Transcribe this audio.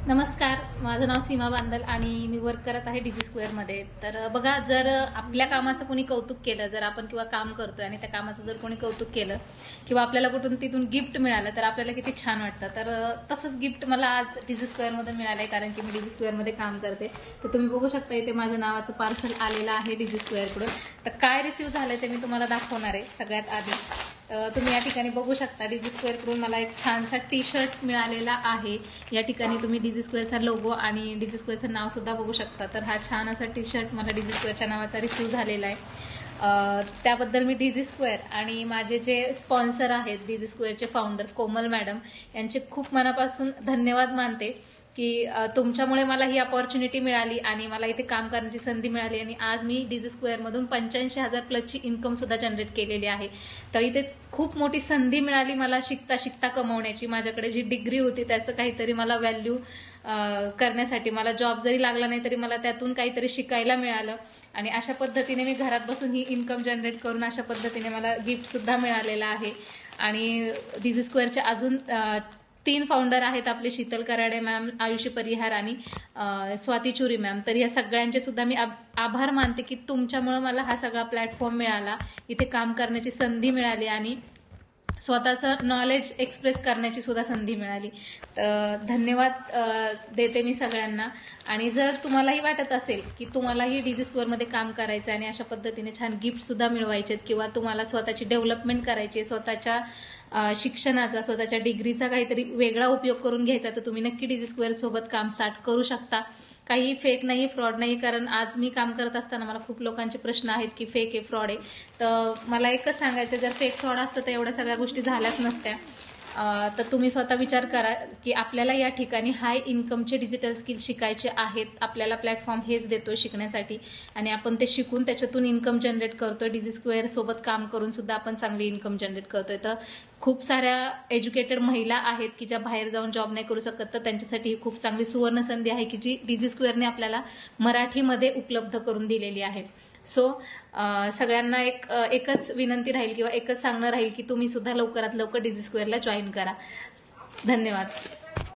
नमस्कार, माझं नाव सीमा बांदल आणि मी वर्क करत आहे डीजी स्क्वेअरमध्ये। तर बघा, जर आपल्या कामाचं कोणी कौतुक केलं, जर आपण किंवा काम करतोय आणि त्या कामाचं जर कोणी कौतुक केलं किंवा आपल्याला कुठून तिथून गिफ्ट मिळालं तर आपल्याला किती छान वाटतं। तर तसंच गिफ्ट मला आज डीजी स्क्वेअरमध्ये मिळालंय, कारण की मी डीजी स्क्वेअरमध्ये काम करते। तर तुम्ही बघू शकता, इथे माझ्या नावाचं पार्सल आलेलं आहे डीजी स्क्वेअरकडून। तर काय रिसीव्ह झालंय ते मी तुम्हाला दाखवणार आहे सगळ्यात आधी। तुम्ही या ठिकाणी बघू शकता, डीजी स्क्वेअरकडून मला एक छानसा टी शर्ट मिळालेला आहे। या ठिकाणी तुम्ही डीजी स्क्वेअरचा लोगो आणि डीजी स्क्वेअरचं नाव सुद्धा बघू शकता। तर हा छान असा टी शर्ट मला डीजी स्क्वेअरच्या नावाचा रिसीव्ह झालेला आहे। त्याबद्दल मी डीजी स्क्वेअर आणि माझे जे स्पॉन्सर आहेत डीजी स्क्वेअरचे फाउंडर कोमल मॅडम यांचे खूप मनापासून धन्यवाद मानते की तुमच्यामुळे मला ही अपॉर्च्युनिटी मिळाली आणि मला इथे काम करण्याची संधी मिळाली आणि आज मी डीजी स्क्वेअरमधून 85,000 प्लसची इन्कम सुद्धा जनरेट केलेली आहे। तर इथे खूप मोठी संधी मिळाली मला शिकता शिकता कमवण्याची। माझ्याकडे जी डिग्री होती त्याचं काहीतरी मला व्हॅल्यू करण्यासाठी, मला जॉब जरी लागला नाही तरी मला त्यातून काहीतरी शिकायला मिळालं आणि अशा पद्धतीने मी घरात बसून ही इन्कम जनरेट करून अशा पद्धतीने मला गिफ्ट सुद्धा मिळालेला आहे। आणि डीजी स्क्वेअरचे अजून 3 फाउंडर आहेत आपले, शीतल कराडे मॅम, आयुषी परिहार आणि स्वाती चुरी मॅम। तर या सगळ्यांचे सुद्धा मी आभार मानते की तुमच्यामुळे मला हा सगळा प्लॅटफॉर्म मिळाला, इथे काम करण्याची संधी मिळाली आणि स्वतःचं नॉलेज एक्सप्रेस करण्याची सुद्धा संधी मिळाली। तर धन्यवाद देते मी सगळ्यांना। आणि जर तुम्हालाही वाटत असेल की तुम्हालाही डीजी स्क्वेअरमध्ये काम करायचं आणि अशा पद्धतीने छान गिफ्ट सुद्धा मिळवायचे किंवा तुम्हाला स्वतःची डेव्हलपमेंट करायची, स्वतःच्या शिक्षणाचा, स्वतःच्या डिग्रीचा काहीतरी वेगळा उपयोग करून घ्यायचा, तर तुम्ही नक्की डीजी स्क्वेअर सोबत काम स्टार्ट करू शकता। काही फेक नाही, फ्रॉड नाही। कारण आज मी काम करत असताना मला खूप लोकांचे प्रश्न आहेत की फेक आहे, फ्रॉड आहे। तर मला एकच सांगायचं, जर फेक फ्रॉड असतं तर एवढ्या सगळ्या गोष्टी झाल्याच नसत्या। तर तुम्ही स्वतः विचार करा की आपल्याला या ठिकाणी हाय इन्कमचे डिजिटल स्किल शिकायचे आहेत, आपल्याला प्लॅटफॉर्म हेच देतोय शिकण्यासाठी आणि आपण ते शिकून त्याच्यातून इन्कम जनरेट करतोय। डीजी स्क्वेअर सोबत काम करून सुद्धा आपण चांगली इन्कम जनरेट करतोय। तर खूप साऱ्या एज्युकेटेड महिला आहेत की ज्या बाहेर जाऊन जॉब नाही करू शकत, तर त्यांच्यासाठी ही खूप चांगली सुवर्ण संधी आहे की जी डीजी स्क्वेअरने आपल्याला मराठीमध्ये उपलब्ध करून दिलेली आहे। सो सगळ्यांना एकच विनंती राहील किंवा एकच सांगणं राहील की तुम्ही सुद्धा लवकरात लवकर डीजी स्क्वेअरला जॉईन करा। धन्यवाद।